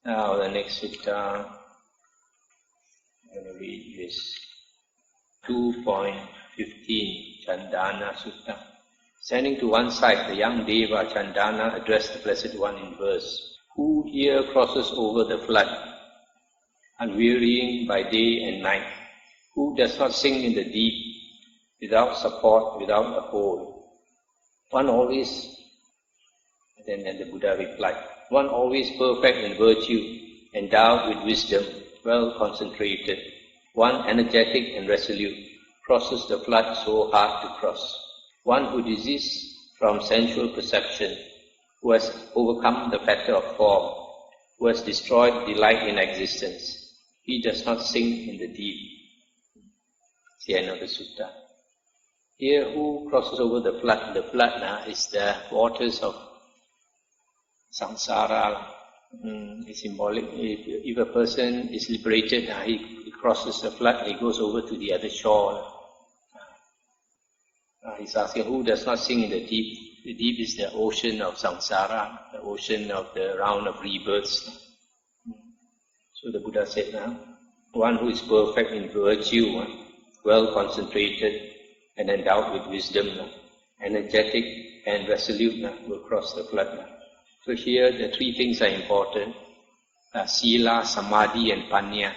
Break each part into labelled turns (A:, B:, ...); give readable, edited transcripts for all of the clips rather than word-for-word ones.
A: Now the next sutta, I'm going to read this 2.15, Chandana Sutta. Standing to one side, the young Deva Chandana addressed the Blessed One in verse. Who here crosses over the flood, unwearying by day and night? Who does not sink in the deep, without support, without a hold? One always, then the Buddha replied, one always perfect in virtue, endowed with wisdom, well concentrated, one energetic and resolute, crosses the flood so hard to cross. One who desists from sensual perception, who has overcome the fetter of form, who has destroyed delight in existence. He does not sink in the deep. It's the end of the sutta. Here, who crosses over the flood? The flood is the waters of samsara. It's symbolic. If a person is liberated, he crosses the flood, he goes over to the other shore. He's asking, who does not sink in the deep? The deep is the ocean of samsara, the ocean of the round of rebirths. So the Buddha said, one who is perfect in virtue, well concentrated and endowed with wisdom, energetic and resolute, will cross the flood. So here the three things are important. Sila, Samadhi and Panya.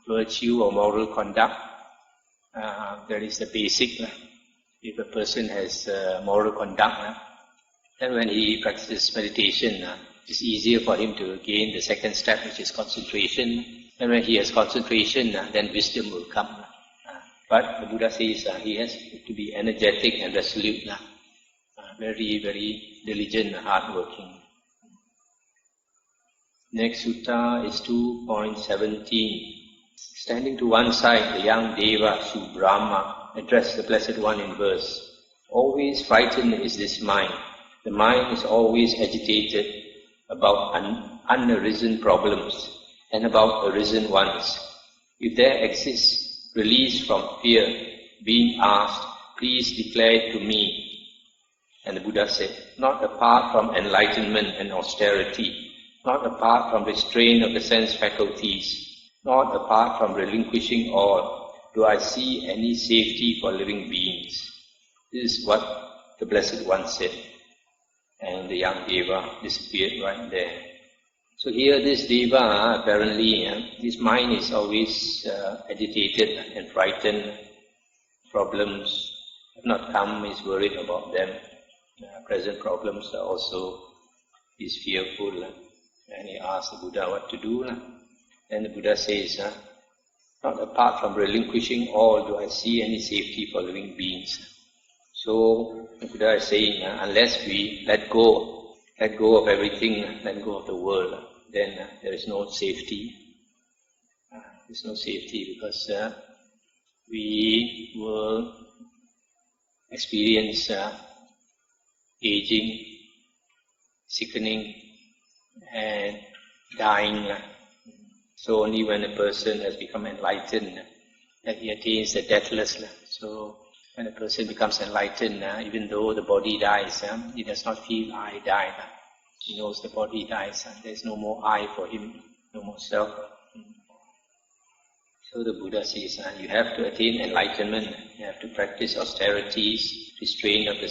A: Virtue or moral conduct. That is the basic. If a person has moral conduct, then when he practices meditation, it's easier for him to gain the second step, which is concentration. And when he has concentration, then wisdom will come. But the Buddha says he has to be energetic and resolute, very, very diligent and hard-working. Next sutta is 2.17. Standing to one side, the young Deva Subrahma addressed the Blessed One in verse. Always frightened is this mind. The mind is always agitated about unarisen problems and about arisen ones. If there exists release from fear, being asked, please declare it to me. And the Buddha said, not apart from enlightenment and austerity, not apart from restraint of the sense faculties, not apart from relinquishing all, do I see any safety for living beings. This is what the Blessed One said. And the young Deva disappeared right there. So here this Deva, apparently, his mind is always agitated and frightened. Problems have not come, he's worried about them. Present problems are also, he's fearful. And he asks the Buddha what to do. And the Buddha says, not apart from relinquishing all do I see any safety for living beings. So the Buddha is saying, unless we let go of everything, let go of the world, then there is no safety. There's no safety because we will experience aging, sickening, and dying. So only when a person has become enlightened that he attains the deathless. So when a person becomes enlightened, even though the body dies, he does not feel I died. He knows the body dies, there is no more I for him, no more self. So the Buddha says, you have to attain enlightenment, you have to practice austerities, restraint of the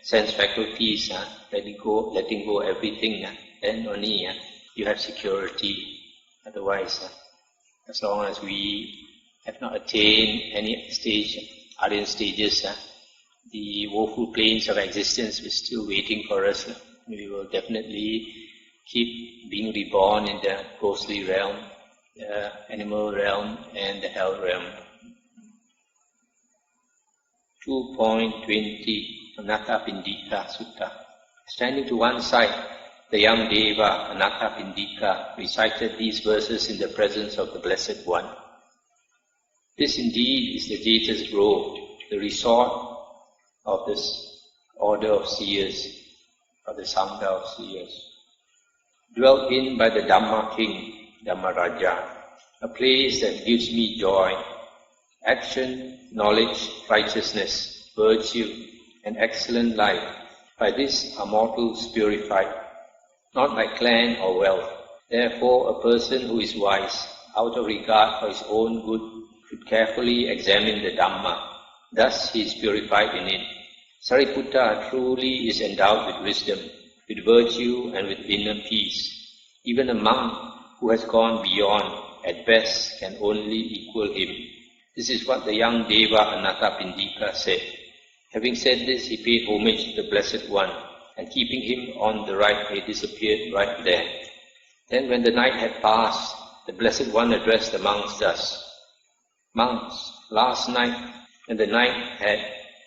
A: sense faculties, letting go everything, then only you have security. Otherwise, as long as we have not attained any stage, other stages, the woeful planes of existence is still waiting for us. We will definitely keep being reborn in the ghostly realm, the animal realm, and the hell realm. 2.20 Anathapindika Sutta. Standing to one side, the young Deva, Anathapindika, recited these verses in the presence of the Blessed One. This indeed is the Jeta's Grove, the resort of this order of seers, of the Sangha of seers. Dwelt in by the Dhamma King, Dhammaraja, a place that gives me joy, action, knowledge, righteousness, virtue, and excellent life. By this are mortals purified, not by clan or wealth, Therefore, a person who is wise, out of regard for his own good, should carefully examine the Dhamma. Thus he is purified in it. Sariputta truly is endowed with wisdom, with virtue and with inner peace. Even a monk who has gone beyond, at best, can only equal him. This is what the young Deva Anathapindika said. Having said this, he paid homage to the Blessed One, and keeping him on the right, he disappeared right there. Then when the night had passed, the Blessed One addressed the monks thus. Monks, last night, when the night had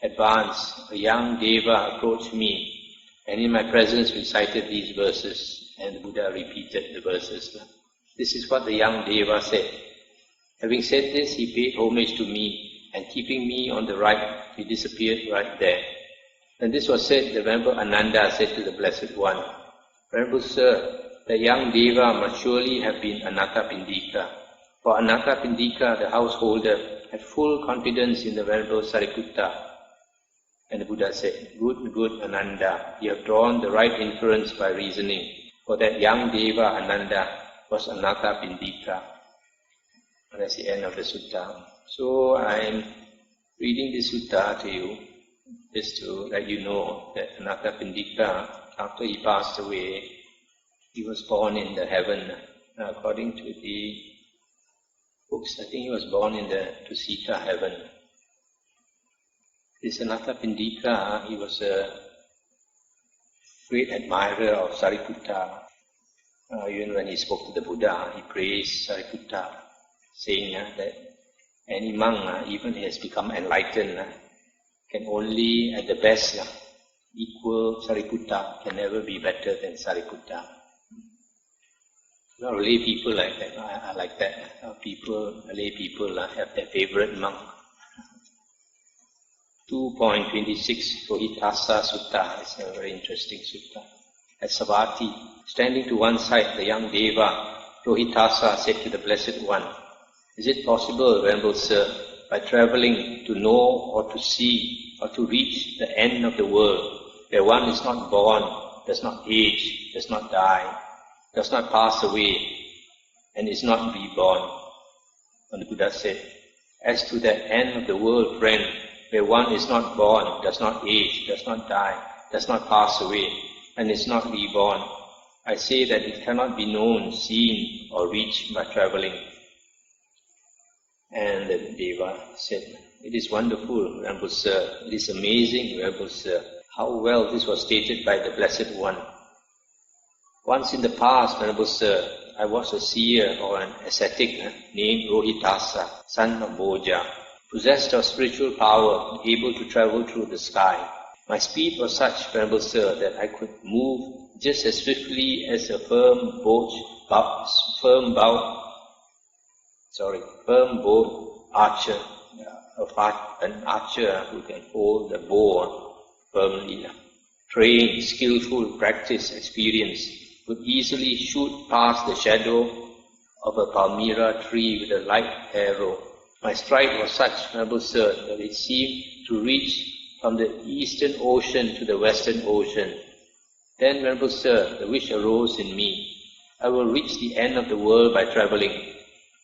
A: advanced, a young Deva approached me, and in my presence recited these verses, and the Buddha repeated the verses. This is what the young Deva said. Having said this, he paid homage to me, and keeping me on the right, he disappeared right there. When this was said, the Venerable Ananda said to the Blessed One, Venerable Sir, the young Deva must surely have been Anathapindika. For Anathapindika, the householder, had full confidence in the Venerable Sariputta. And the Buddha said, Good, Ananda, you have drawn the right inference by reasoning, for that young Deva Ananda was Anathapindika. And that's the end of the sutta. So I am reading this sutta to you, just to let you know that Anathapindika, after he passed away, he was born in the heaven. According to the books, I think he was born in the Tusita heaven. This Anathapindika, he was a great admirer of Sariputta. Even when he spoke to the Buddha, he praised Sariputta, saying that any monk, even he has become enlightened, can only, at the best, equal Sariputta, can never be better than Sariputta. A lot of lay people like that. I like that. Lay people have their favorite monk. 2.26 Rohitassa Sutta is a very interesting sutta. At Savatthi, standing to one side, the young Deva, Rohitassa, said to the Blessed One, Is it possible, Venerable Sir, by travelling to know or to see or to reach the end of the world, where one is not born, does not age, does not die, does not pass away, and is not reborn? And the Buddha said, As to that end of the world, friend, where one is not born, does not age, does not die, does not pass away, and is not reborn, I say that it cannot be known, seen, or reached by travelling. And the Deva said, It is wonderful, Venerable Sir, it is amazing, Venerable Sir, how well this was stated by the Blessed One. Once in the past, Venerable Sir, I was a seer or an ascetic named Rohitassa, son of Bhoja, possessed of spiritual power, able to travel through the sky. My speed was such, Venerable Sir, that I could move just as swiftly as a firm bowed archer, an archer who can hold the bow firmly. Trained, skillful, practiced, experienced, could easily shoot past the shadow of a palmyra tree with a light arrow. My stride was such, Venerable Sir, that it seemed to reach from the eastern ocean to the western ocean. Then, Venerable Sir, the wish arose in me. I will reach the end of the world by travelling.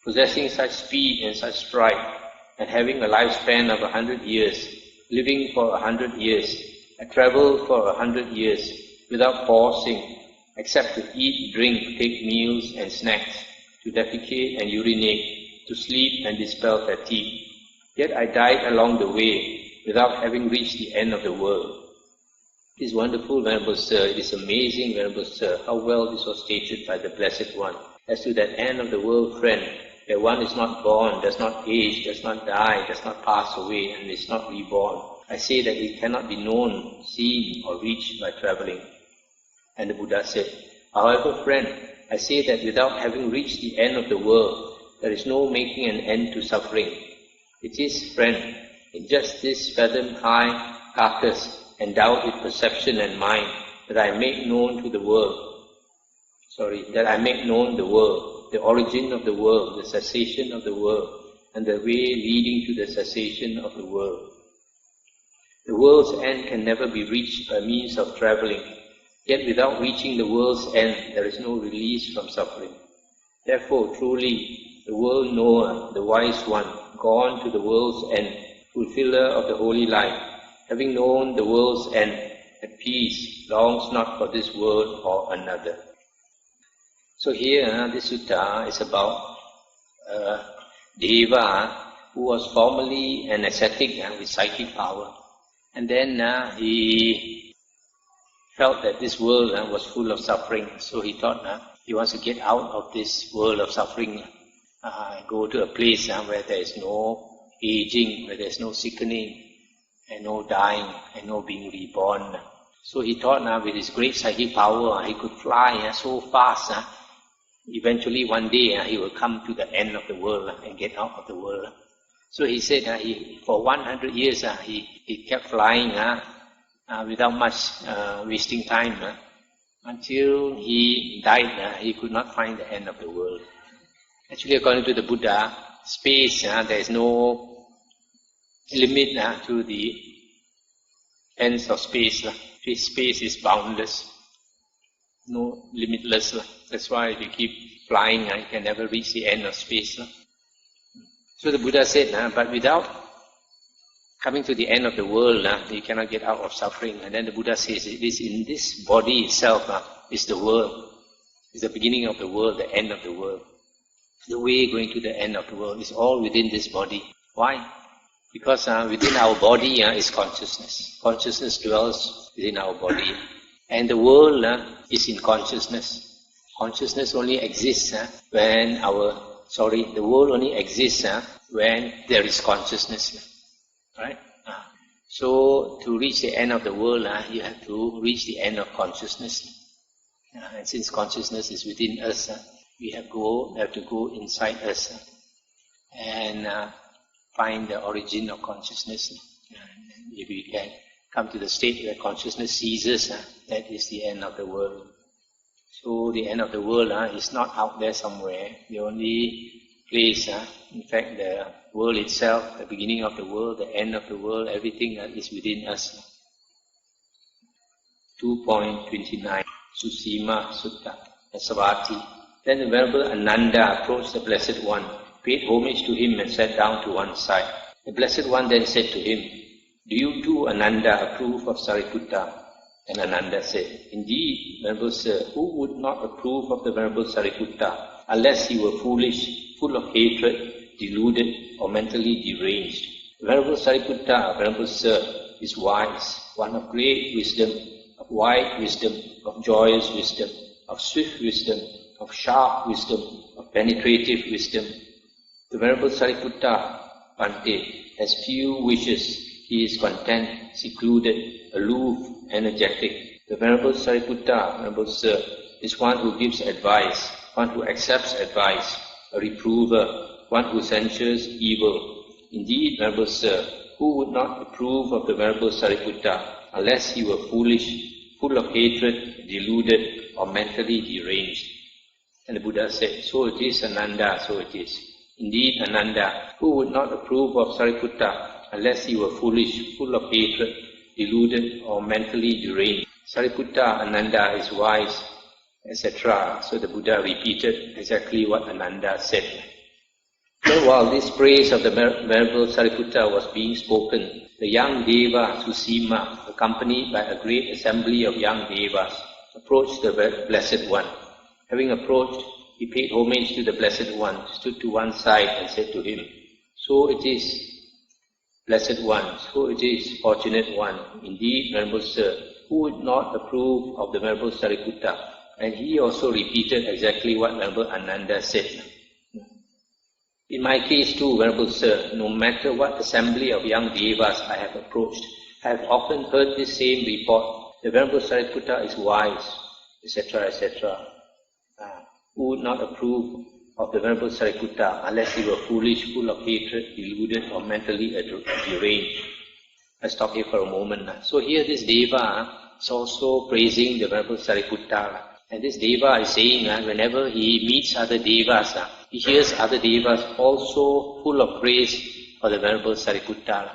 A: Possessing such speed and such stride, and having a lifespan of 100 years, living for 100 years, I travel for 100 years without pausing, except to eat, drink, take meals and snacks, to defecate and urinate, to sleep and dispel fatigue. Yet I died along the way without having reached the end of the world. It is wonderful, Venerable Sir, it is amazing, Venerable Sir, how well this was stated by the Blessed One. As to that end of the world, friend, where one is not born, does not age, does not die, does not pass away, and is not reborn, I say that it cannot be known, seen, or reached by travelling. And the Buddha said, However, friend, I say that without having reached the end of the world, there is no making an end to suffering. It is, friend, in just this fathom-high carcass, endowed with perception and mind, that I make known the world, the origin of the world, the cessation of the world, and the way leading to the cessation of the world. The world's end can never be reached by means of travelling. Yet without reaching the world's end, there is no release from suffering. Therefore, truly, the world knower, the wise one, gone to the world's end, fulfiller of the holy life, having known the world's end, at peace, longs not for this world or another. So here, this sutta is about Deva, who was formerly an ascetic with psychic power. And then he felt that this world was full of suffering, so he thought he wants to get out of this world of suffering, go to a place where there is no aging, where there is no sickening, and no dying, and no being reborn. So he thought with his great psychic power, he could fly so fast. Eventually one day he will come to the end of the world and get out of the world. So he said for 100 years he kept flying without much wasting time. Until he died, he could not find the end of the world. Actually, according to the Buddha, space, there is no limit to the ends of space. Space is boundless, no limitless. That's why if you keep flying, you can never reach the end of space. So the Buddha said, but without coming to the end of the world, you cannot get out of suffering. And then the Buddha says, it is in this body itself is the world. It's the beginning of the world, the end of the world. The way going to the end of the world is all within this body. Why? Because within our body is consciousness. Consciousness dwells within our body. And the world is in consciousness. Consciousness only exists the world only exists when there is consciousness. Right? So to reach the end of the world, you have to reach the end of consciousness. And since consciousness is within us, we have to go inside us and find the origin of consciousness. If we can come to the state where consciousness ceases, that is the end of the world. So the end of the world is not out there somewhere. The only place, in fact, the world itself, the beginning of the world, the end of the world, everything is within us. 2.29 Susima Sutta Savati. Then the Venerable Ananda approached the Blessed One, paid homage to him and sat down to one side. The Blessed One then said to him, do you too, Ananda, approve of Sariputta? And Ananda said, indeed, Venerable Sir, who would not approve of the Venerable Sariputta unless he were foolish, full of hatred, deluded, or mentally deranged? The Venerable Sariputta, Venerable Sir, is wise, one of great wisdom, of wide wisdom, of joyous wisdom, of swift wisdom, of sharp wisdom, of penetrative wisdom. The Venerable Sariputta, Bhante, has few wishes. He is content, secluded, aloof, energetic. The Venerable Sariputta, Venerable Sir, is one who gives advice, one who accepts advice, a reprover, one who censures evil. Indeed, Venerable Sir, who would not approve of the Venerable Sariputta unless he were foolish, full of hatred, deluded, or mentally deranged? And the Buddha said, so it is, Ananda, so it is. Indeed, Ananda, who would not approve of Sariputta unless he were foolish, full of hatred, deluded, or mentally deranged? Sariputta, Ananda is wise, etc. So the Buddha repeated exactly what Ananda said. So while this praise of the Venerable Sariputta was being spoken, the young Deva Susima, accompanied by a great assembly of young Devas, approached the Blessed One. Having approached, he paid homage to the Blessed One, stood to one side and said to him, so it is, Blessed One, so it is, Fortunate One. Indeed, Venerable Sir, who would not approve of the Venerable Sariputta? And he also repeated exactly what Venerable Ananda said. In my case too, Venerable Sir, no matter what assembly of young Devas I have approached, I have often heard this same report. The Venerable Sariputta is wise, etc., etc. Who would not approve of the Venerable Sariputta unless he were foolish, full of hatred, deluded, or mentally deranged? Let's stop here for a moment. So here this Deva is also praising the Venerable Sariputta. And this Deva is saying whenever he meets other Devas, he hears other Devas also full of praise for the Venerable Sariputta.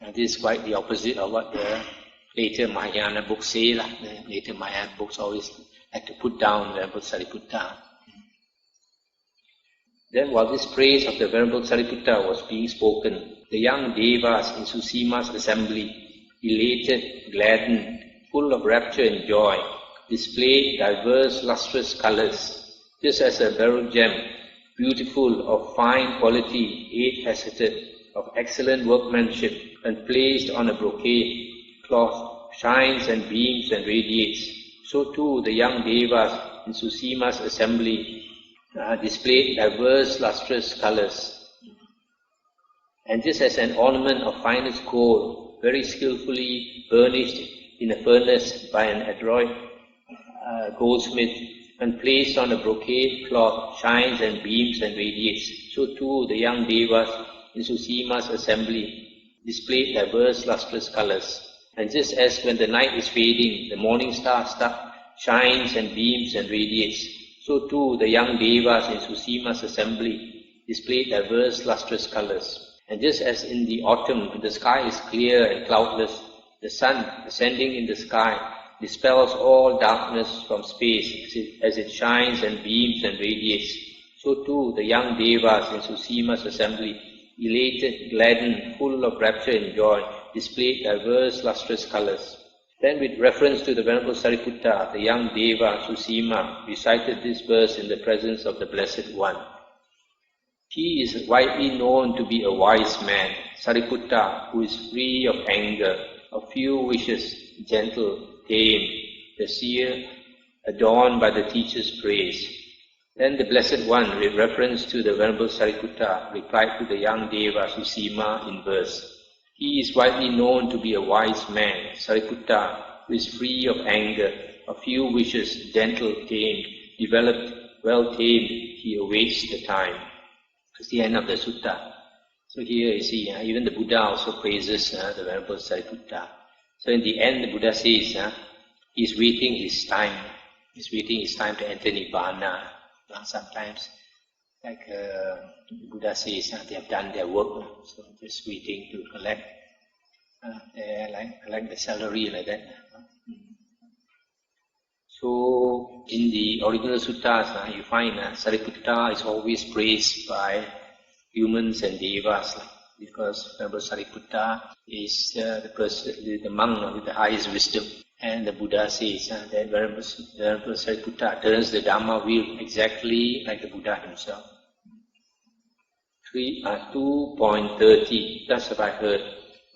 A: And this is quite the opposite of what the later Mahayana books say, later Mahayana books always like to put down Venerable Sariputta. Then while this praise of the Venerable Sariputta was being spoken, the young Devas in Susima's assembly, elated, gladdened, full of rapture and joy, displayed diverse lustrous colors, just as a beryl gem, beautiful, of fine quality, eight-faceted, of excellent workmanship, and placed on a brocade cloth, shines and beams and radiates. So too the young Devas in Susima's assembly displayed diverse lustrous colors. And just as an ornament of finest gold, very skillfully burnished in a furnace by an adroit goldsmith, and placed on a brocade cloth, shines and beams and radiates, so too the young Devas in Susima's assembly displayed diverse lustrous colors. And just as when the night is fading, the morning star shines and beams and radiates, so too the young Devas in Susima's assembly displayed diverse lustrous colors. And just as in the autumn, when the sky is clear and cloudless, the sun ascending in the sky dispels all darkness from space as it shines and beams and radiates, so too the young Devas in Susima's assembly, elated, gladdened, full of rapture and joy, displayed diverse lustrous colors. Then with reference to the Venerable Sariputta, the young Deva Susima recited this verse in the presence of the Blessed One. He is widely known to be a wise man, Sariputta, who is free of anger, of few wishes, gentle, tame, the seer, adorned by the teacher's praise. Then the Blessed One, with reference to the Venerable Sariputta, replied to the young Deva Susima in verse. He is widely known to be a wise man, Sariputta, who is free of anger, of few wishes, gentle, tamed, developed, well tamed. He awaits the time. It's the end of the sutta. So here you see, even the Buddha also praises the Venerable Sariputta. So in the end, the Buddha says, he's waiting his time. He's waiting his time to enter Nibbana. Sometimes, like the Buddha says, they have done their work, so just waiting to collect the salary like that. So in the original suttas, you find Sariputta is always praised by humans and devas, because Venerable Sariputta is the monk with the highest wisdom. And the Buddha says that Venerable Sariputta turns the Dhamma wheel exactly like the Buddha himself. 2.30. Thus have I heard.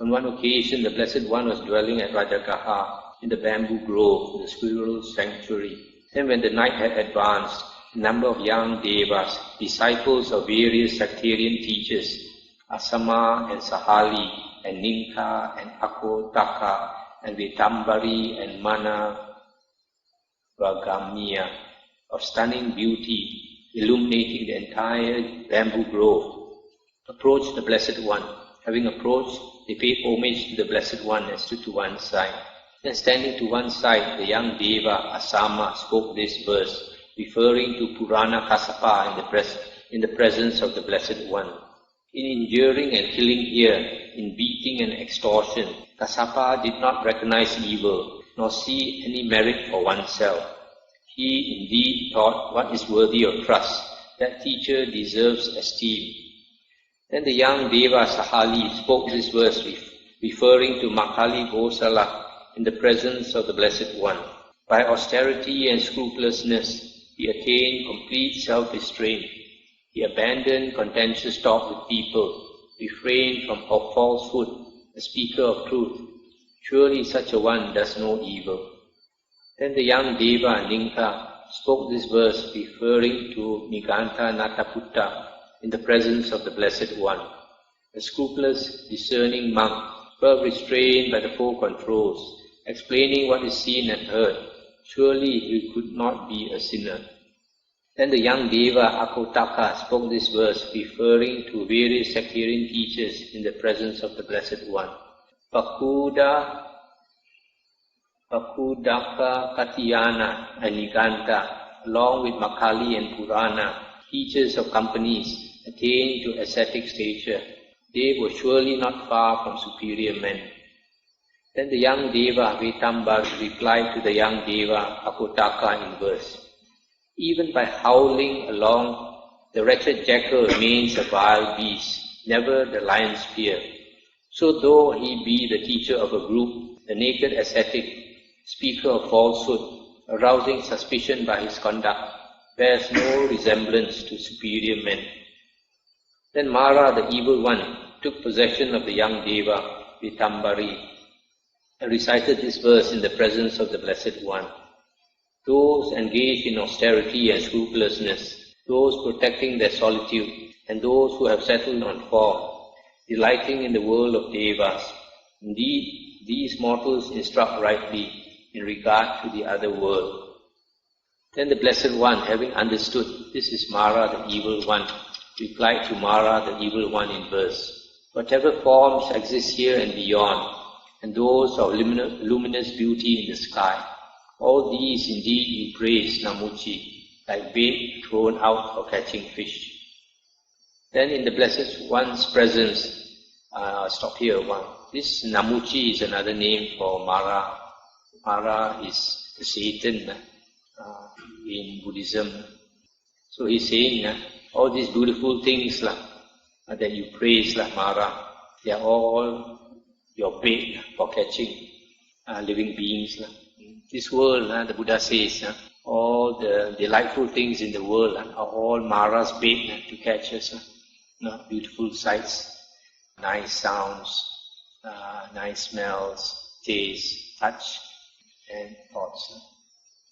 A: On one occasion, the Blessed One was dwelling at Rajagaha in the bamboo grove, the squirrel sanctuary. Then when the night had advanced, a number of young devas, disciples of various sectarian teachers, Asama and Sahali and Ninka and Akotaka and Vitambari and Mana Vagamya, of stunning beauty, illuminating the entire bamboo grove, approached the Blessed One. Having approached, they paid homage to the Blessed One and stood to one side. Then standing to one side, the young Deva Asama spoke this verse, referring to Purana Kassapa in the presence of the Blessed One. In injuring and killing here, in beating and extortion, Kassapa did not recognize evil, nor see any merit for oneself. He indeed thought what is worthy of trust. That teacher deserves esteem. Then the young Deva Sahali spoke this verse, referring to Makali Kosala in the presence of the Blessed One. By austerity and scrupulousness, he attained complete self-restraint. He abandoned contentious talk with people, refrained from falsehood, a speaker of truth. Surely such a one does no evil. Then the young Deva Ninka spoke this verse, referring to Niganta Nataputta in the presence of the Blessed One. A scrupulous, discerning monk, well restrained by the four controls, explaining what is seen and heard. Surely he could not be a sinner. Then the young Deva Akotaka spoke this verse, referring to various sectarian teachers in the presence of the Blessed One. Pakudaka Katiyana and Niganta, along with Makali and Purana, teachers of companies, attained to ascetic stature. They were surely not far from superior men. Then the young Deva, Vetambara, replied to the young Deva, Apotaka, in verse. Even by howling along, the wretched jackal remains a vile beast, never the lion's fear. So though he be the teacher of a group, the naked ascetic, speaker of falsehood, arousing suspicion by his conduct, bears no resemblance to superior men. Then Mara, the evil one, took possession of the young Deva, Vetambari, and recited this verse in the presence of the Blessed One. Those engaged in austerity and scrupulousness, those protecting their solitude, and those who have settled on form, delighting in the world of Devas, indeed, these mortals instruct rightly in regard to the other world. Then the Blessed One, having understood, this is Mara, the evil one, replied to Mara, the evil one, in verse. Whatever forms exist here and beyond, and those of luminous beauty in the sky, all these indeed you praise, Namuchi, like bait thrown out for catching fish. Then in the Blessed One's presence, I'll stop here one. This Namuchi is another name for Mara. Mara is the Satan in Buddhism. So he's saying, all these beautiful things that you praise, Mara, they are all your bait for catching living beings. This world, the Buddha says, all the delightful things in the world are all Mara's bait to catch us. Beautiful sights, nice sounds, nice smells, taste, touch, and thoughts.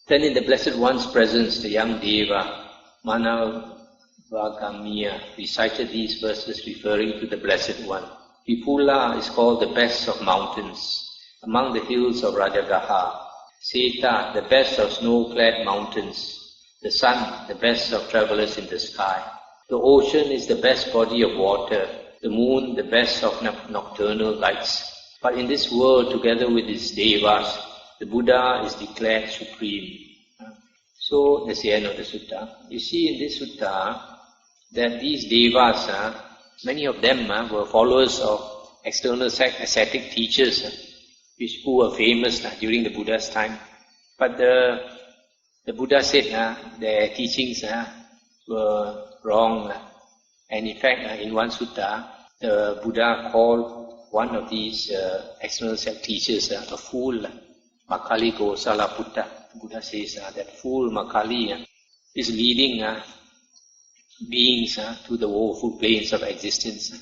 A: Then in the Blessed One's presence, the young Deva, Manavagamiya, recited these verses referring to the Blessed One. Vipula is called the best of mountains, among the hills of Rajagaha. Seta, the best of snow-clad mountains. The sun, the best of travelers in the sky. The ocean is the best body of water. The moon, the best of nocturnal lights. But in this world, together with its devas, the Buddha is declared supreme. So that's the end of the sutta. You see in this sutta that these devas, many of them were followers of external ascetic teachers, who were famous during the Buddha's time. But the Buddha said their teachings were wrong. And in fact, in one sutta, the Buddha called one of these external teachers a fool, Makali Kosala Putta. The Buddha says that fool Makali is leading beings to the woeful plains of existence.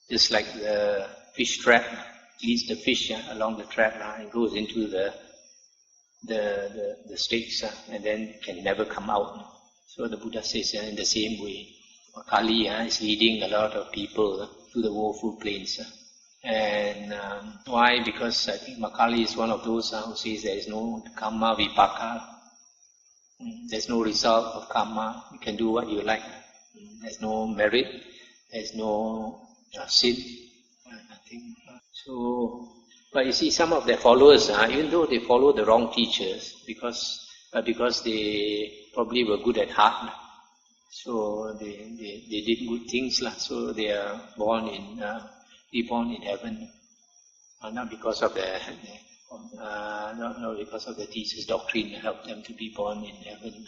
A: Just like the fish trap leads the fish along the trap and goes into the stakes and then can never come out. So the Buddha says in the same way, Makali is leading a lot of people to the woeful plains. And why? Because I think Makali is one of those who says there is no karma vipaka. There's no result of karma. You can do what you like. There's no merit. There's no sin. Nothing. So, but you see, some of their followers, even though they follow the wrong teachers, because they probably were good at heart, so they did good things, so they are reborn in heaven, not because of not because of the teacher's doctrine helped them to be born in heaven.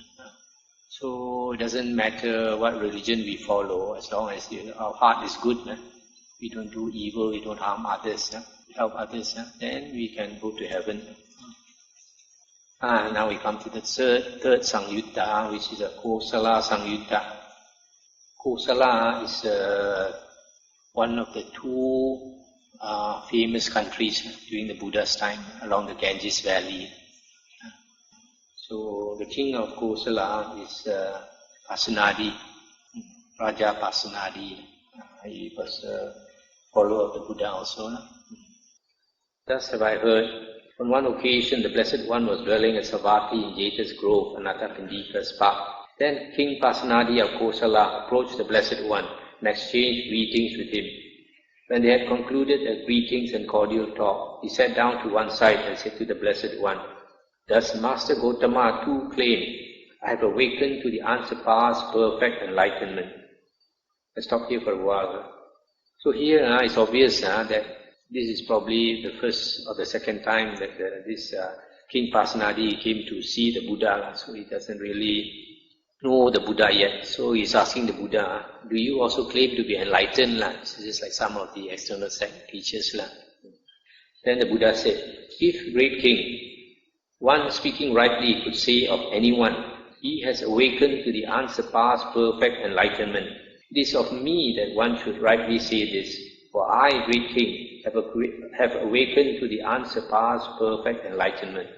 A: So it doesn't matter what religion we follow, as long as our heart is good. We don't do evil, we don't harm others, we help others, then we can go to heaven. Now we come to the third Samyutta, which is a Kosala Samyutta. Kosala is one of the two famous countries during the Buddha's time along the Ganges Valley. So the king of Kosala is Pasenadi, Raja Pasenadi. He was a follower of the Buddha also. Thus have I heard, on one occasion the Blessed One was dwelling at Savatthi in Jeta's Grove, Anathapindika's park. Then King Pasenadi of Kosala approached the Blessed One and exchanged greetings with him. When they had concluded their greetings and cordial talk, he sat down to one side and said to the Blessed One, "Does Master Gotama too claim, I have awakened to the unsurpassed perfect enlightenment?" Let's stop here for a while. So here it's obvious that This is probably the first or the second time that this King Pasenadi came to see the Buddha, so he doesn't really know the Buddha yet. So he's asking the Buddha, do you also claim to be enlightened? This is like some of the external sect teachers. Then the Buddha said, if great king, one speaking rightly could say of anyone, he has awakened to the unsurpassed perfect enlightenment. It is of me that one should rightly say this, for I, great king, have awakened to the unsurpassed perfect enlightenment.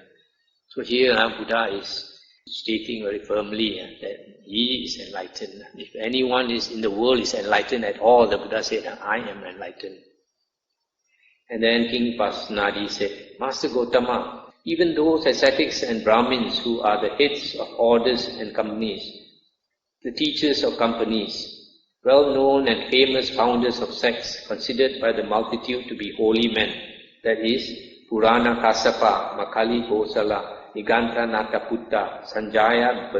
A: So here Buddha is stating very firmly that he is enlightened. If anyone is in the world is enlightened at all, the Buddha said, I am enlightened. And then King Pasenadi said, Master Gotama, even those ascetics and Brahmins who are the heads of orders and companies, the teachers of companies, well-known and famous founders of sects considered by the multitude to be holy men, that is, Purana Kassapa, Makali Kosala, Niganta Nataputta, Sanjaya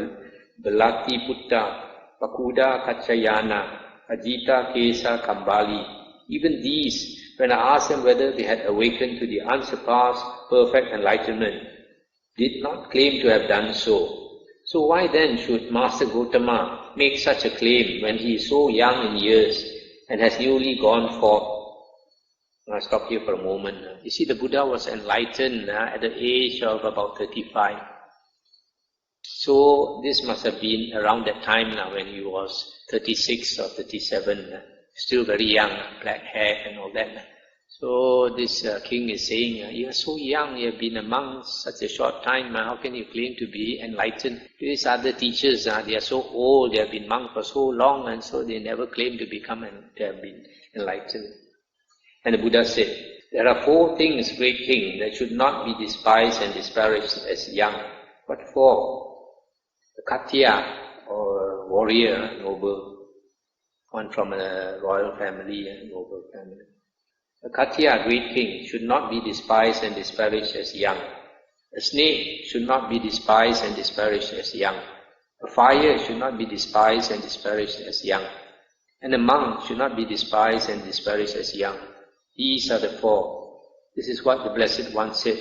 A: Belati Putta, Pakuda Kachayana, Ajita Kesa Kambali. Even these, when I asked them whether they had awakened to the unsurpassed perfect enlightenment, did not claim to have done so. So why then should Master Gotama make such a claim when he is so young in years and has newly gone forth? I'll stop here for a moment. You see, the Buddha was enlightened at the age of about 35. So this must have been around that time when he was 36 or 37. Still very young, black hair and all that. So this king is saying, you are so young, you have been a monk such a short time, how can you claim to be enlightened? These other teachers, they are so old, they have been monks for so long, and so they never claim to they have been enlightened. And the Buddha said, there are 4 things, great king, that should not be despised and disparaged as young. What 4? The Khattiya, or warrior, noble, one from a royal family, a noble family. A Khattiya, great king, should not be despised and disparaged as young. A snake should not be despised and disparaged as young. A fire should not be despised and disparaged as young. And a monk should not be despised and disparaged as young. These are the 4. This is what the Blessed One said.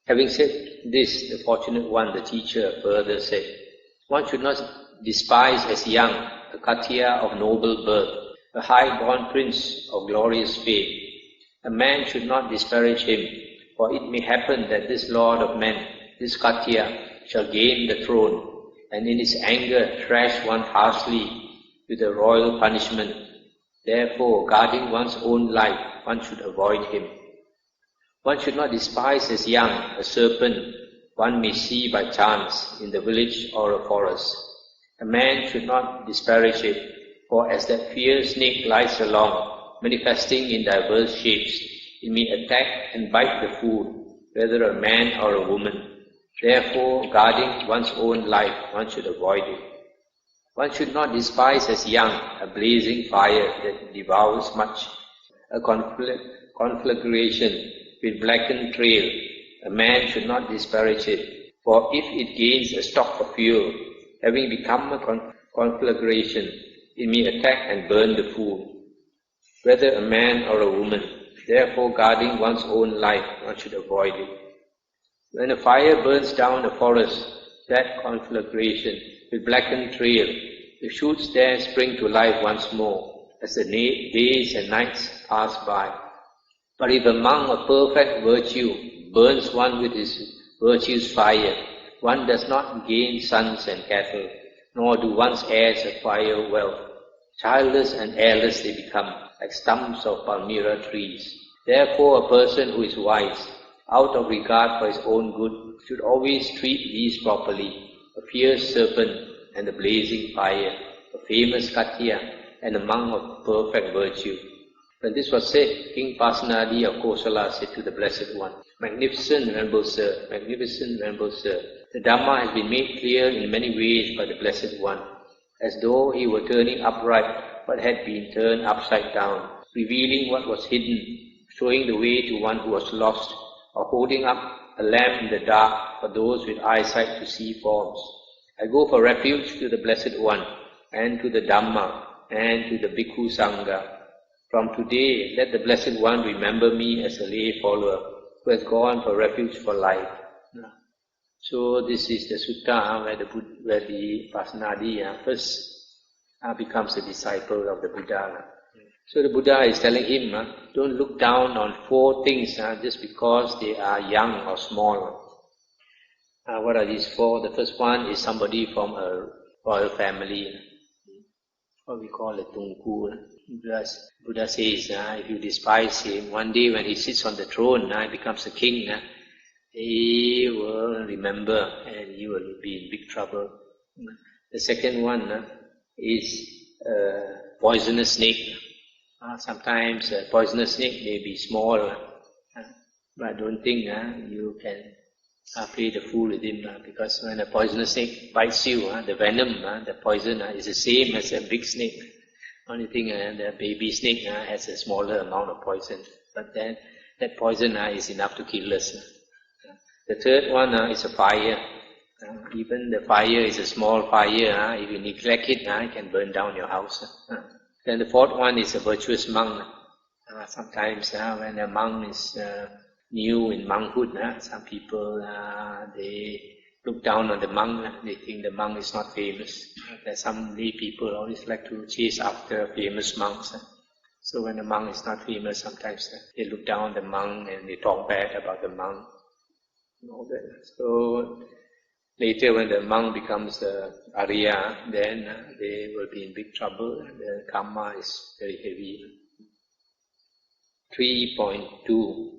A: Having said this, the Fortunate One, the teacher, further said, one should not despise as young a Khattiya of noble birth, a high-born prince of glorious fame. A man should not disparage him, for it may happen that this lord of men, this Khattiya, shall gain the throne, and in his anger thrash one harshly with a royal punishment. Therefore, guarding one's own life, one should avoid him. One should not despise as young a serpent one may see by chance in the village or a forest. A man should not disparage it, for as that fierce snake glides along, manifesting in diverse shapes, it may attack and bite the food, whether a man or a woman. Therefore, guarding one's own life, one should avoid it. One should not despise as young a blazing fire that devours much, a conflagration with blackened trail. A man should not disparage it, for if it gains a stock of fuel, having become a conflagration, it may attack and burn the food, whether a man or a woman. Therefore, guarding one's own life, one should avoid it. When a fire burns down a forest, that conflagration with blackened trail, the shoots there spring to life once more, as the days and nights pass by. But if a monk of perfect virtue burns one with his virtue's fire, one does not gain sons and cattle, nor do one's heirs acquire wealth. Childless and heirless they become, like stumps of palmyra trees. Therefore, a person who is wise, out of regard for his own good, should always treat these properly: a fierce serpent and the blazing fire, a famous Khattiya and a monk of perfect virtue. When this was said, King Pasenadi of Kosala said to the Blessed One, Magnificent Venerable Sir, Magnificent Venerable Sir, the Dhamma has been made clear in many ways by the Blessed One, as though he were turning upright what had been turned upside down, revealing what was hidden, showing the way to one who was lost, or holding up a lamp in the dark for those with eyesight to see forms. I go for refuge to the Blessed One, and to the Dhamma, and to the Bhikkhu Sangha. From today, let the Blessed One remember me as a lay follower who has gone for refuge for life. So this is the sutta where the Pasanadi first becomes a disciple of the Buddha. So the Buddha is telling him, don't look down on 4 things just because they are young or small. What are these 4? The first one is somebody from a royal family, what we call a Tungku. Buddha says, if you despise him, one day when he sits on the throne, he becomes a king, he will remember and he will be in big trouble. The second one is poisonous snake. Sometimes a poisonous snake may be small, but I don't think you can play the fool with him, because when a poisonous snake bites you, the venom, the poison is the same as a big snake. Only thing, the baby snake has a smaller amount of poison, but then that poison is enough to kill us. The third one is a fire. Even the fire is a small fire. If you neglect it, it can burn down your house. Then the fourth one is a virtuous monk. Sometimes when a monk is new in monkhood, some people they look down on the monk. They think the monk is not famous. There's some lay people always like to chase after famous monks. So when the monk is not famous, sometimes they look down on the monk and they talk bad about the monk. So later when the monk becomes Arya, then they will be in big trouble. The karma is very heavy. 3.2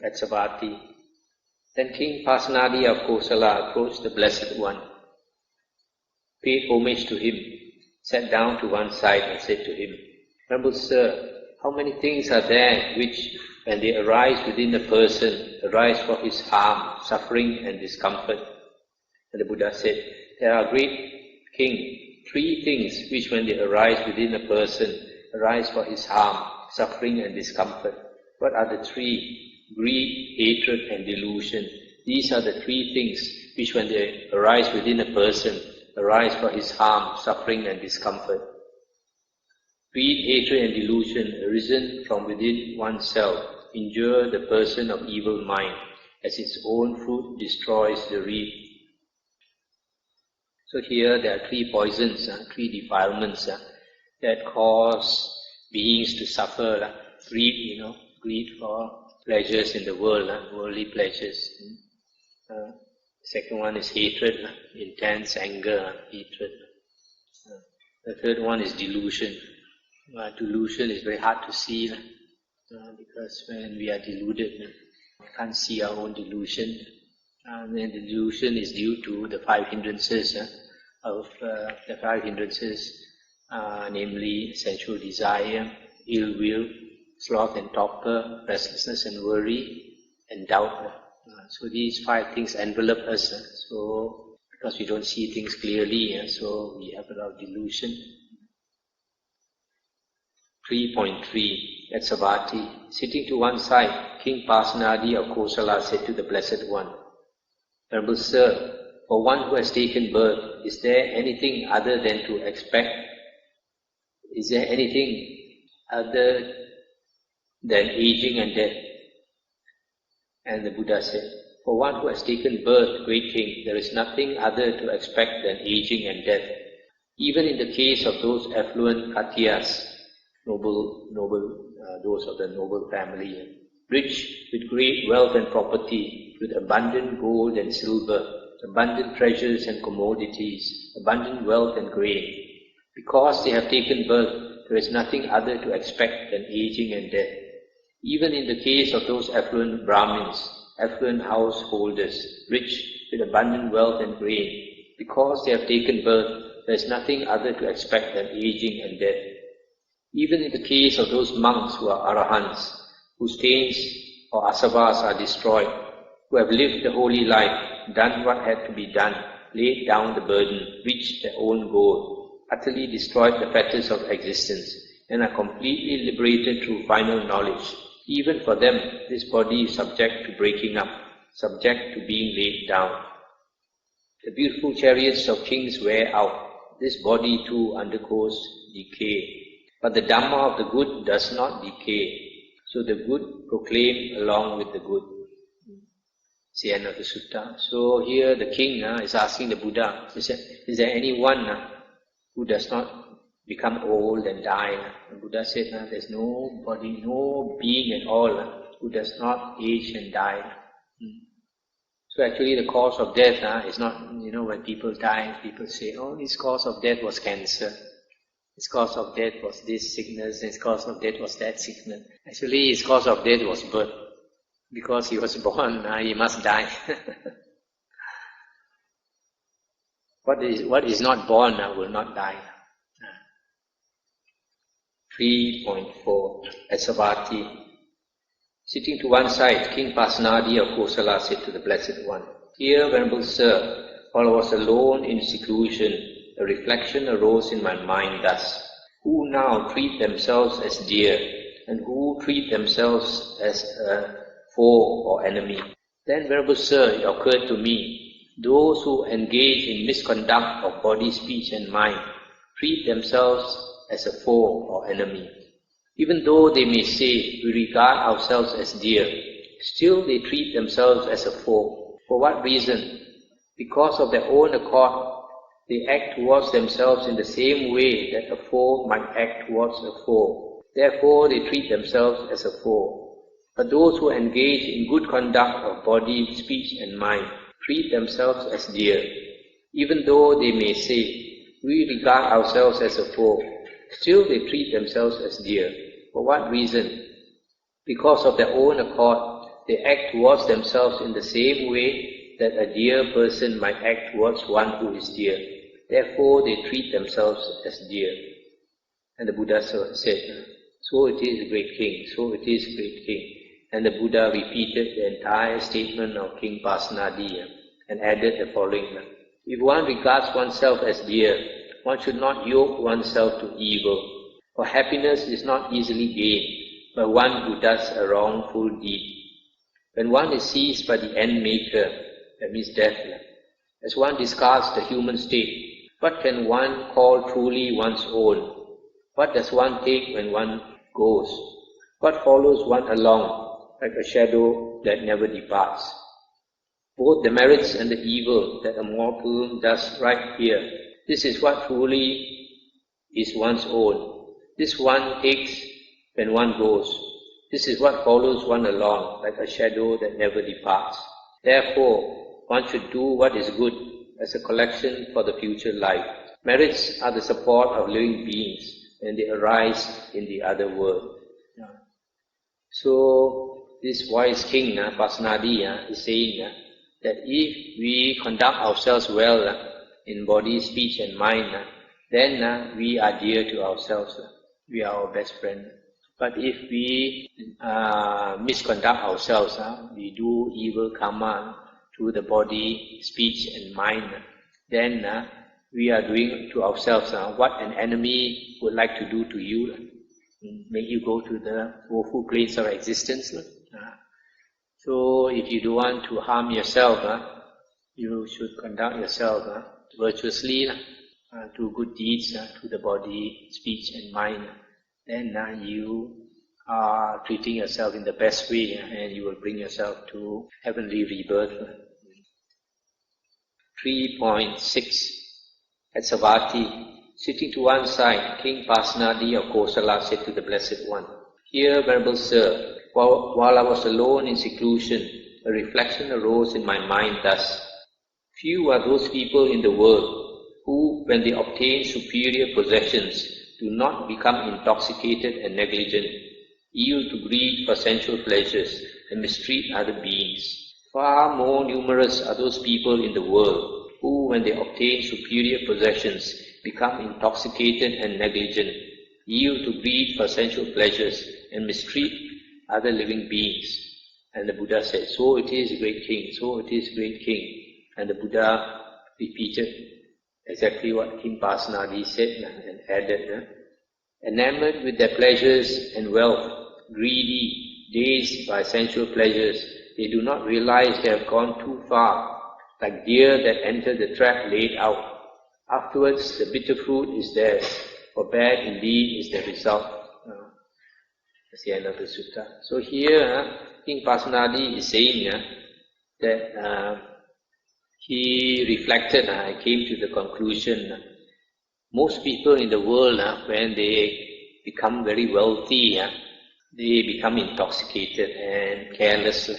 A: Devaputta. Then King Pasanadi of Kosala approached the Blessed One, paid homage to him, sat down to one side and said to him, Venerable Sir, how many things are there which, when they arise within a person, arise for his harm, suffering and discomfort? And the Buddha said, there are, great King, 3 things which when they arise within a person, arise for his harm, suffering and discomfort. What are the 3? Greed, hatred and delusion. These are the 3 things which when they arise within a person, arise for his harm, suffering and discomfort. Greed, hatred and delusion arisen from within oneself injure the person of evil mind, as its own fruit destroys the reed. So here there are 3 poisons, 3 defilements that cause beings to suffer. Greed, greed for pleasures in the world, worldly pleasures. Second one is hatred, intense anger, hatred. The third one is delusion. Delusion is very hard to see because when we are deluded, we can't see our own delusion. And then the delusion is due to the 5 hindrances namely sensual desire, ill will, sloth and torpor, restlessness and worry, and doubt. So these 5 things envelop us. So because we don't see things clearly, so we have a lot of delusion. 3.3 At Savatthi, sitting to one side, King Pasanadi of Kosala said to the Blessed One, Venerable Sir, for one who has taken birth, is there anything other than to expect? Is there anything other than aging and death? And the Buddha said, for one who has taken birth, great king, there is nothing other to expect than aging and death. Even in the case of those affluent Katyas, those of the noble family, rich with great wealth and property, with abundant gold and silver, abundant treasures and commodities, abundant wealth and grain. Because they have taken birth, there is nothing other to expect than aging and death. Even in the case of those affluent Brahmins, affluent householders, rich with abundant wealth and grain, because they have taken birth, there is nothing other to expect than aging and death. Even in the case of those monks who are arahants, whose stains or asavas are destroyed, who have lived the holy life, done what had to be done, laid down the burden, reached their own goal, utterly destroyed the fetters of existence, and are completely liberated through final knowledge. Even for them, this body is subject to breaking up, subject to being laid down. The beautiful chariots of kings wear out. This body too undergoes decay. But the Dhamma of the good does not decay. So the good proclaim along with the good. It's the end of the sutta. So here the king is asking the Buddha, is there anyone who does not become old and die? The Buddha said, there's nobody, no being at all who does not age and die. So actually the cause of death is not, when people die, people say, oh, his cause of death was cancer. His cause of death was this sickness, his cause of death was that sickness. Actually, his cause of death was birth. Because he was born, he must die. What is not born will not die. 3.4 At Savatthi, sitting to one side, King Pasenadi of Kosala said to the Blessed One, Dear Venerable Sir, while I was alone in seclusion, a reflection arose in my mind thus, who now treat themselves as dear, and who treat themselves as a foe or enemy. Then, Venerable Sir, it occurred to me, those who engage in misconduct of body, speech and mind treat themselves as a foe or enemy. Even though they may say, we regard ourselves as dear, still they treat themselves as a foe. For what reason? Because of their own accord, they act towards themselves in the same way that a foe might act towards a foe. Therefore, they treat themselves as a foe. But those who engage in good conduct of body, speech and mind treat themselves as dear. Even though they may say, we regard ourselves as a foe, still they treat themselves as dear. For what reason? Because of their own accord, they act towards themselves in the same way that a dear person might act towards one who is dear. Therefore, they treat themselves as dear. And the Buddha said, so it is, great king, so it is, great king. And the Buddha repeated the entire statement of King Pasenadi and added the following. If one regards oneself as dear, one should not yoke oneself to evil. For happiness is not easily gained by one who does a wrongful deed. When one is seized by the end maker, that means death, as one discards the human state, what can one call truly one's own? What does one take when one goes? What follows one along like a shadow that never departs? Both the merits and the evil that a mortal does right here, this is what truly is one's own. This one takes when one goes. This is what follows one along like a shadow that never departs. Therefore, one should do what is good as a collection for the future life. Merits are the support of living beings, and they arise in the other world. So, this wise king, Pasenadi, is saying that if we conduct ourselves well in body, speech and mind, then we are dear to ourselves. We are our best friend. But if we misconduct ourselves, we do evil karma to the body, speech and mind, then we are doing to ourselves what an enemy would like to do to you. Make you go to the woeful plains of existence. So if you don't want to harm yourself, you should conduct yourself virtuously, do good deeds to the body, speech and mind. Then you are treating yourself in the best way, and you will bring yourself to heavenly rebirth. 3.6 At Savatthi, sitting to one side, King Pasenadi of Kosala said to the Blessed One, Dear Venerable Sir, while I was alone in seclusion, a reflection arose in my mind thus, few are those people in the world who, when they obtain superior possessions, do not become intoxicated and negligent, yield to greed for sensual pleasures, and mistreat other beings. Far more numerous are those people in the world who, when they obtain superior possessions, become intoxicated and negligent, yield to greed for sensual pleasures, and mistreat other living beings. And the Buddha said, so it is, great king, so it is, great king. And the Buddha repeated exactly what King Pasenadi said and added, enamored with their pleasures and wealth, greedy, dazed by sensual pleasures, they do not realize they have gone too far, like deer that enter the trap laid out. Afterwards, the bitter fruit is theirs. for bad indeed is the result. That's the end of the sutta. So here, King Pasenadi is saying that he reflected, came to the conclusion, most people in the world, when they become very wealthy, they become intoxicated and careless,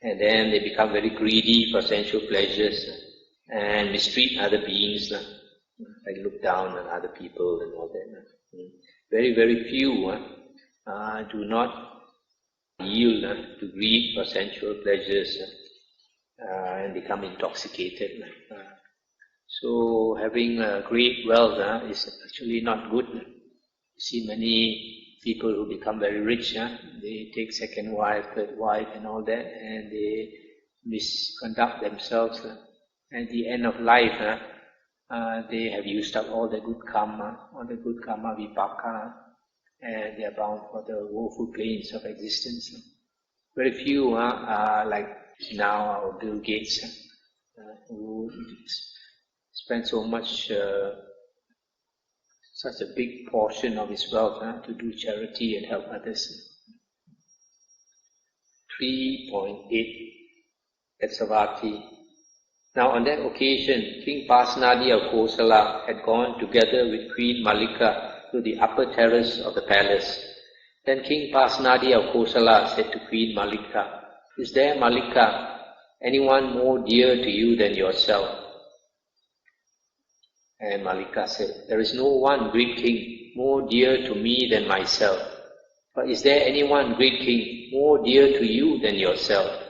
A: and then they become very greedy for sensual pleasures and mistreat other beings, like look down on other people and all that. Very, very few do not yield to greed for sensual pleasures and become intoxicated. So having great wealth is actually not good. You see many people who become very rich, they take second wife, third wife and all that, and they misconduct themselves. At the end of life, they have used up all the good karma vipaka, and they are bound for the woeful plains of existence. Very few are like now our Bill Gates, who spend so much, such a big portion of his wealth to do charity and help others. 3.8 Devaputta. Now on that occasion, King Pasenadi of Kosala had gone together with Queen Mallika to the upper terrace of the palace. Then King Pasenadi of Kosala said to Queen Mallika, "Is there, Mallika, anyone more dear to you than yourself?" And Mallika said, "There is no one, great king, more dear to me than myself. But is there anyone, great king, more dear to you than yourself?"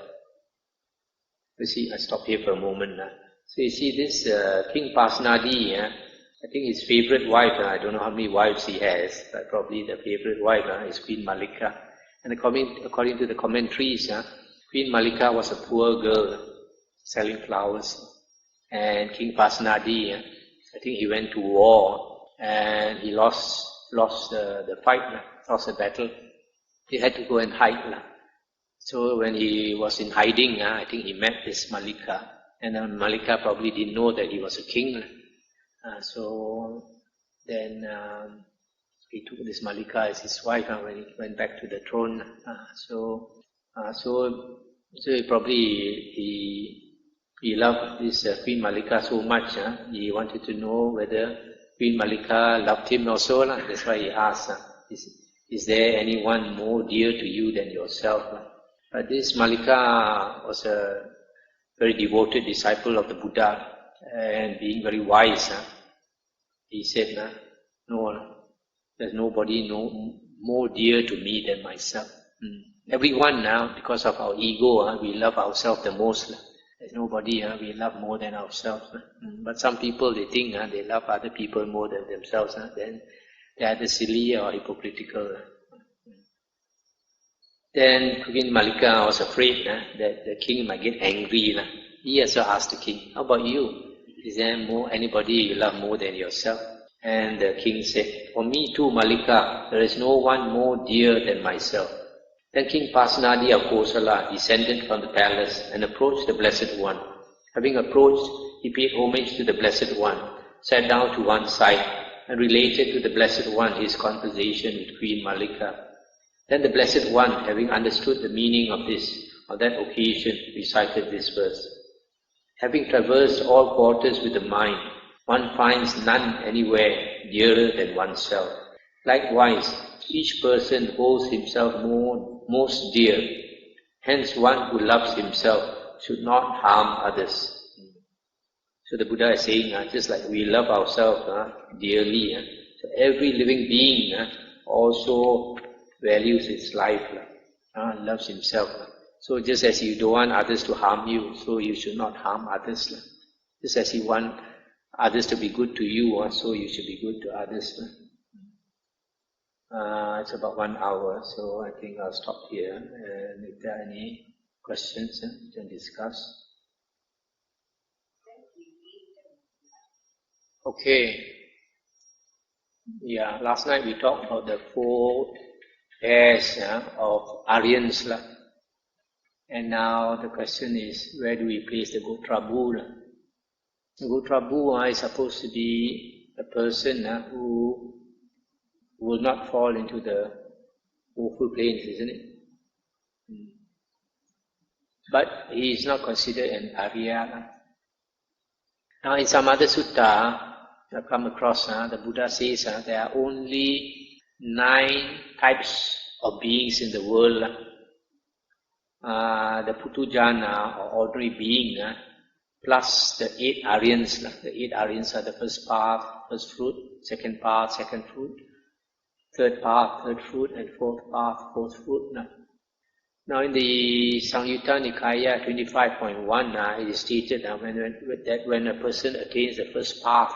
A: You see, I stop here for a moment. So you see this King Pasenadi, I think his favorite wife, I don't know how many wives he has, but probably the favorite wife is Queen Mallika. And according to the commentaries, Queen Mallika was a poor girl selling flowers. And King Pasenadi, I think he went to war and he lost the fight, lost the battle. He had to go and hide. So when he was in hiding, I think he met this Mallika, and Mallika probably didn't know that he was a king. So then he took this Mallika as his wife when he went back to the throne. So he probably he loved this Queen Mallika so much. He wanted to know whether Queen Mallika loved him also. That's why he asked, "Is there anyone more dear to you than yourself?" But this Mallika was a very devoted disciple of the Buddha, and being very wise, he said, "No, there's nobody more dear to me than myself." Everyone now, because of our ego, we love ourselves the most. There's nobody we love more than ourselves. But some people, they think they love other people more than themselves. Then they are either silly or hypocritical. Then Queen Mallika was afraid that the king might get angry. He also asked the king, "How about you? Is there anybody you love more than yourself?" And the king said, "For me too, Mallika, there is no one more dear than myself." Then King Pasenadi of Kosala descended from the palace and approached the Blessed One. Having approached, he paid homage to the Blessed One, sat down to one side, and related to the Blessed One his conversation with Queen Mallika. Then the Blessed One, having understood the meaning of this, on that occasion recited this verse: "Having traversed all quarters with the mind, one finds none anywhere dearer than oneself. Likewise, each person holds himself most dear. Hence, one who loves himself should not harm others." So the Buddha is saying, just like we love ourselves dearly, so every living being also values his life, loves himself. So just as you don't want others to harm you, so you should not harm others. Just as you want others to be good to you, so you should be good to others. It's about 1 hour, so I think I'll stop here. And if there are any questions, we can discuss. Okay. Yeah, last night we talked about the 4 pairs of Aryans. And now the question is, where do we place the Gotrabu? The Gotrabu is supposed to be a person who will not fall into the woeful plains, isn't it? But he is not considered an Arya. Now in some other sutta, I've come across, the Buddha says there are only 9 types of beings in the world. The Putujana, or ordinary being, plus the 8 Aryans. The 8 Aryans are the first path, first fruit, second path, second fruit, third path, third fruit, and fourth path, fourth fruit. Now in the Samyutta Nikaya 25.1, it is stated that when a person attains the first path,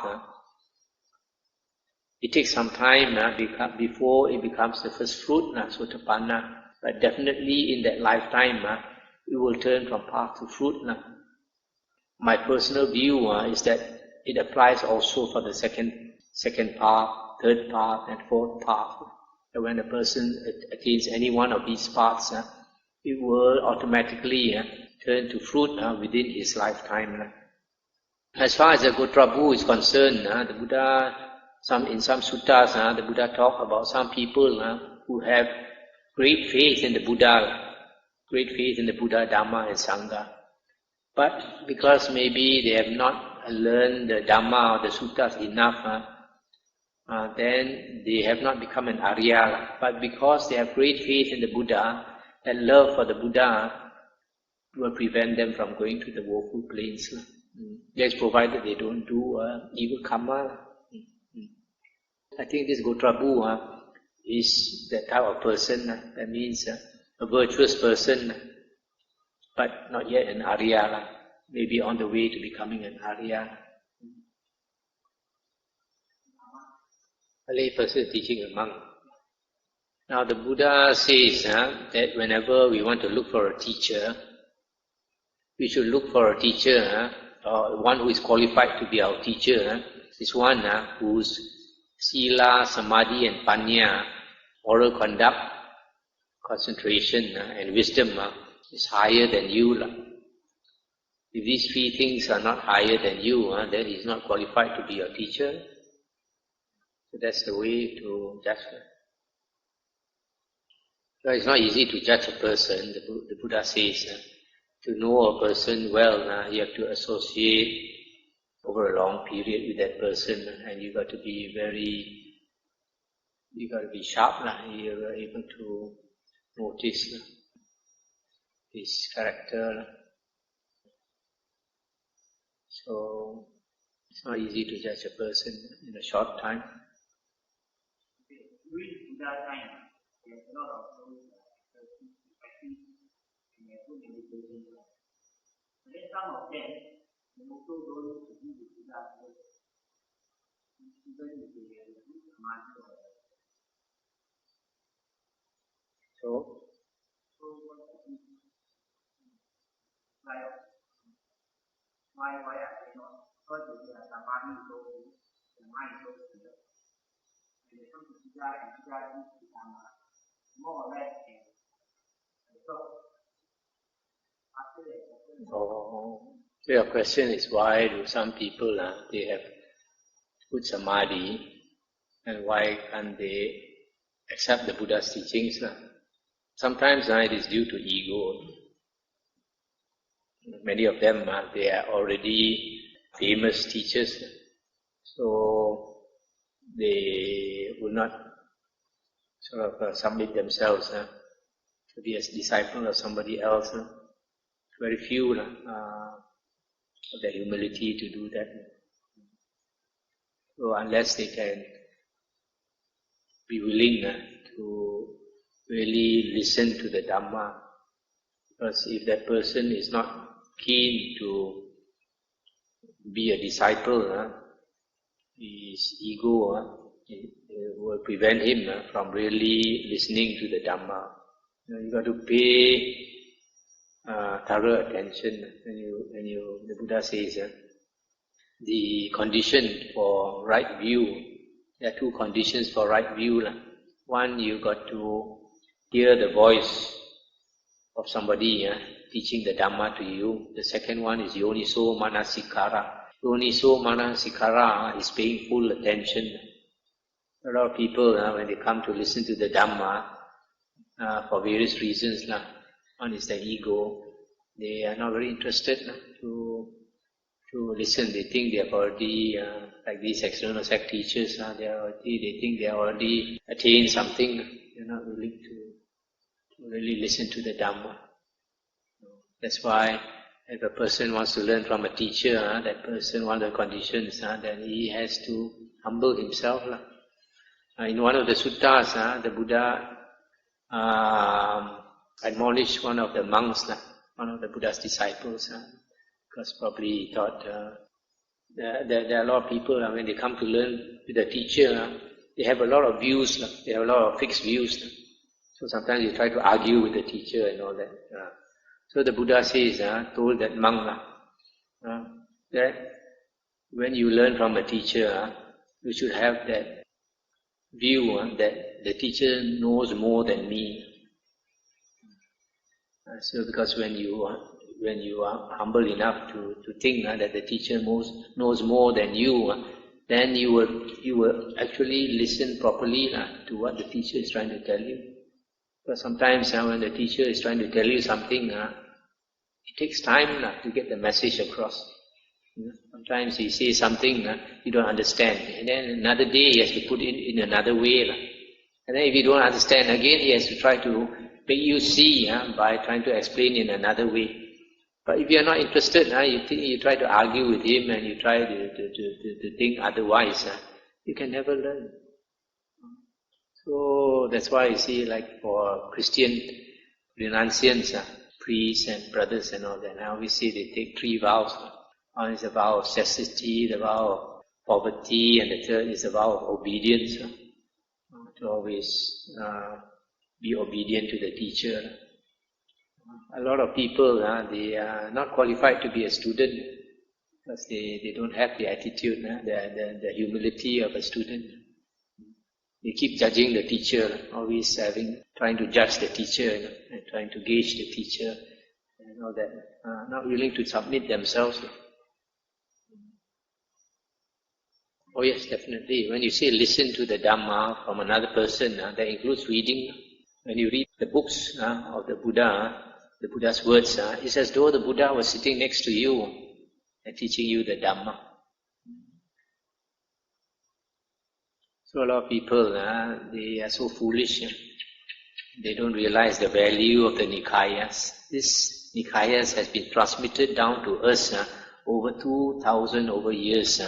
A: it takes some time before it becomes the first fruit, Sotapanna. But definitely in that lifetime, it will turn from path to fruit. My personal view is that it applies also for the second path, third path, and fourth path. And when a person attains any one of these paths, it will automatically turn to fruit within his lifetime. As far as the Gotrabhu is concerned, the Buddha, in some suttas, the Buddha talk about some people who have great faith in the Buddha, great faith in the Buddha, Dhamma, and Sangha. But because maybe they have not learned the Dhamma or the suttas enough, then they have not become an Arya. But because they have great faith in the Buddha, and love for the Buddha will prevent them from going to the woeful plains. That's provided they don't do evil karma. I think this Gotrabhu is that type of person. That means a virtuous person, but not yet an Arya. Maybe on the way to becoming an Arya. A lay person teaching a monk. Now the Buddha says that whenever we want to look for a teacher, we should look for a teacher, or one who is qualified to be our teacher, is one whose sila, samadhi and panya, moral conduct, concentration and wisdom is higher than you. If these 3 things are not higher than you, then he is not qualified to be your teacher. So that's the way to judge. So it's not easy to judge a person. The Buddha says, to know a person well, you have to associate over a long period with that person, and you got to be sharp. You're able to notice his character. So it's not easy to judge a person in a short time.
B: During Buddha time, there's a lot of those practice and good meditation. But then some of them, they also don't agree with Buddha. Even if they have a good samadhi.
A: So
B: why are they not? Because they are samadhi, so the mind is so clear. When they come to Buddha and Buddha is more or less so after that.
A: So your question is, why do some people they have good samadhi, and why can't they accept the Buddha's teachings? Sometimes it is due to ego. Many of them they are already famous teachers, so they will not sort of submit themselves to be a disciple of somebody else. Very few have the humility to do that. So unless they can be willing to really listen to the Dhamma, because if that person is not keen to be a disciple, his ego will prevent him from really listening to the Dhamma. You got to pay thorough attention when the Buddha says the condition for right view. There are 2 conditions for right view. One, you got to hear the voice of somebody teaching the Dhamma to you. The second one is yoniso manasikara. Yoniso manasikara is paying full attention. A lot of people, when they come to listen to the Dhamma, for various reasons, one is the ego. They are not very interested to listen. They think they have already, like these external sect teachers, they think they have already attained something. They're not willing to really listen to the Dhamma. That's why if a person wants to learn from a teacher, that person, one of the conditions, then he has to humble himself. In one of the suttas, the Buddha admonished one of the monks, one of the Buddha's disciples, because probably he thought there are a lot of people, when they come to learn with a teacher, they have a lot of views, they have a lot of fixed views. So sometimes you try to argue with the teacher and all that. So the Buddha says, told that monk, that when you learn from a teacher, you should have that view that the teacher knows more than me. So because when you are humble enough to think that the teacher knows more than you, then you will actually listen properly to what the teacher is trying to tell you. Because sometimes when the teacher is trying to tell you something, it takes time to get the message across. Sometimes he says something you don't understand, and then another day he has to put it in another way. And then if you don't understand again, he has to try to make you see by trying to explain in another way. But if you are not interested, you try to argue with him and you try to think otherwise, you can never learn. So that's why you see, like for Christian renunciants, priests and brothers and all that, now we see they take 3 vows. One is a vow of chastity, the vow of poverty, and the third is a vow of obedience, to always be obedient to the teacher. A lot of people, they are not qualified to be a student because they don't have the attitude, the humility of a student. They keep judging the teacher, always trying to judge the teacher and trying to gauge the teacher and all that, not willing to submit themselves. Oh yes, definitely. When you say listen to the Dhamma from another person, that includes reading. When you read the books of the Buddha, the Buddha's words, it's as though the Buddha was sitting next to you and teaching you the Dhamma. So a lot of people, they are so foolish. They don't realize the value of the Nikayas. This Nikayas has been transmitted down to us over 2,000 years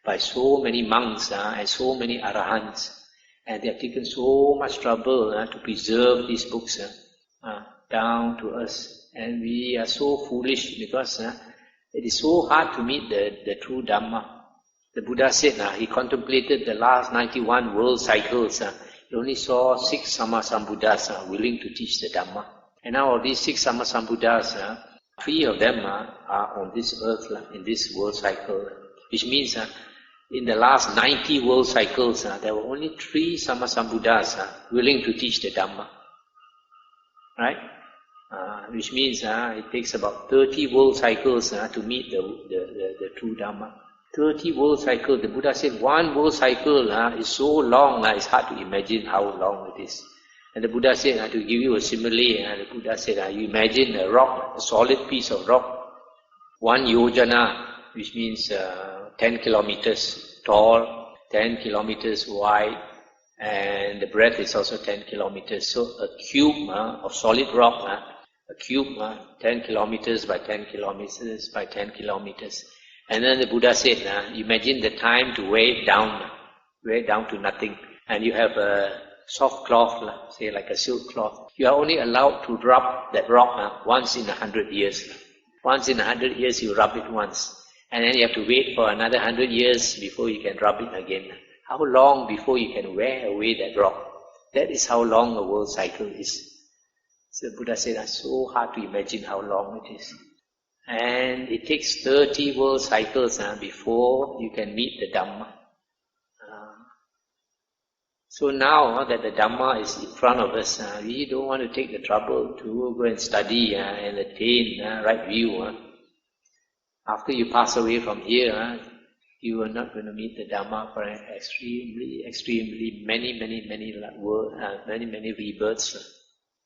A: by so many monks and so many arahants. And they have taken so much trouble to preserve these books down to us. And we are so foolish because it is so hard to meet the true Dhamma. The Buddha said he contemplated the last 91 world cycles. He only saw 6 Sammasambuddhas willing to teach the Dhamma. And now of these 6 Sammasambuddhas, 3 of them are on this earth, in this world cycle. Which means in the last 90 world cycles, there were only 3 Sammasambuddhas willing to teach the Dhamma. Right? Which means it takes about 30 world cycles to meet the true Dhamma. 30 world cycles. The Buddha said 1 world cycle is so long, it's hard to imagine how long it is. And the Buddha said, to give you a simile, the Buddha said, you imagine a rock, a solid piece of rock, 1 yojana, which means 10 kilometers tall, 10 kilometers wide, and the breadth is also 10 kilometers. So a cube of solid rock, a cube 10 kilometers by 10 kilometers by 10 kilometers. And then the Buddha said, imagine the time to weigh it down to nothing. And you have a soft cloth, say like a silk cloth. You are only allowed to rub that rock once in 100 years. Once in 100 years you rub it once. And then you have to wait for another 100 years before you can rub it again. How long before you can wear away that rock? That is how long a world cycle is. So the Buddha said, it's so hard to imagine how long it is. And it takes 30 world cycles before you can meet the Dhamma. So now that the Dhamma is in front of us, we don't want to take the trouble to go and study and attain right view. After you pass away from here, you are not going to meet the Dhamma for extremely many rebirths.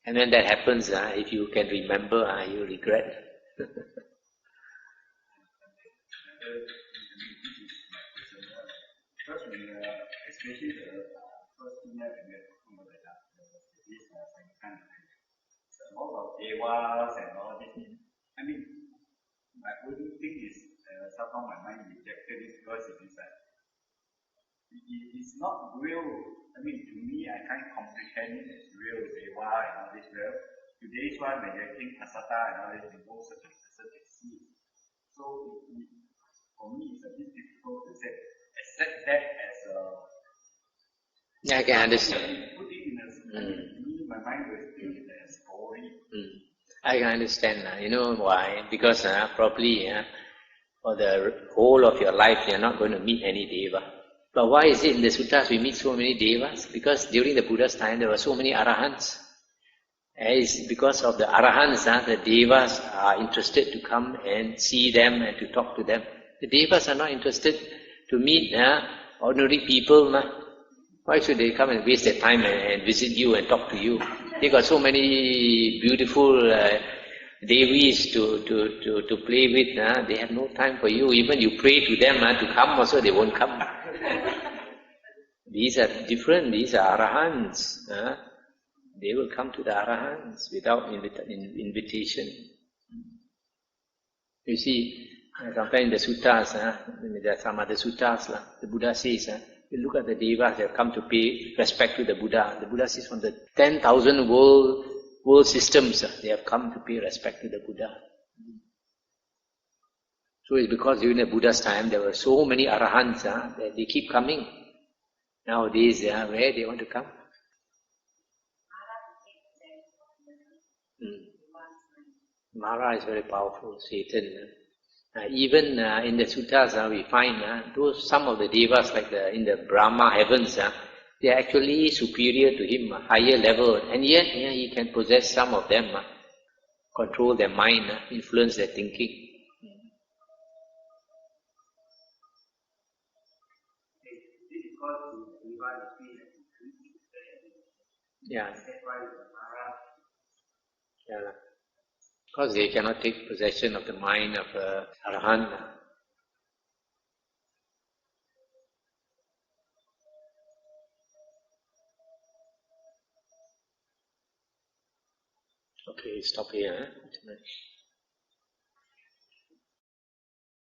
A: And when that happens, if you can remember, you regret.
B: Because especially the first year when we are talking about this kind of thing, it's a lot of devas and all this. I mean, my only thing is somehow my mind rejected it because it is like it's not real. I mean, to me, I can't comprehend it as real deva and all this real. Today's one, when you're eating pasata and all this, you know such a person exists. So for me, it's a bit difficult to say. Accept that as a...
A: Yeah, I can understand.
B: Put it in a... me, my mind will think it as story.
A: I can understand. You know why? Because probably for the whole of your life, you are not going to meet any deva. But why is it in the suttas we meet so many devas? Because during the Buddha's time, there were so many arahants. It's because of the arahants, the devas are interested to come and see them and to talk to them. The devas are not interested to meet ordinary people. Why should they come and waste their time and visit you and talk to you? They got so many beautiful devis to play with. They have no time for you. Even you pray to them to come also, they won't come. These are different. These are arahants. They will come to the arahants without invitation. You see, sometimes in the suttas, there are some other suttas, the Buddha says, you look at the devas, they have come to pay respect to the Buddha. The Buddha says from the 10,000 world systems, they have come to pay respect to the Buddha. So it's because during the Buddha's time, there were so many arahants that they keep coming. Nowadays, where they want to come? Mara is very powerful, Satan. Even in the suttas, we find some of the devas, like in the Brahma heavens, they are actually superior to him, higher level, and yet he can possess some of them, control their mind, influence their thinking. Yeah. Yeah. Because they cannot take possession of the mind of Arahant. Okay, stop here.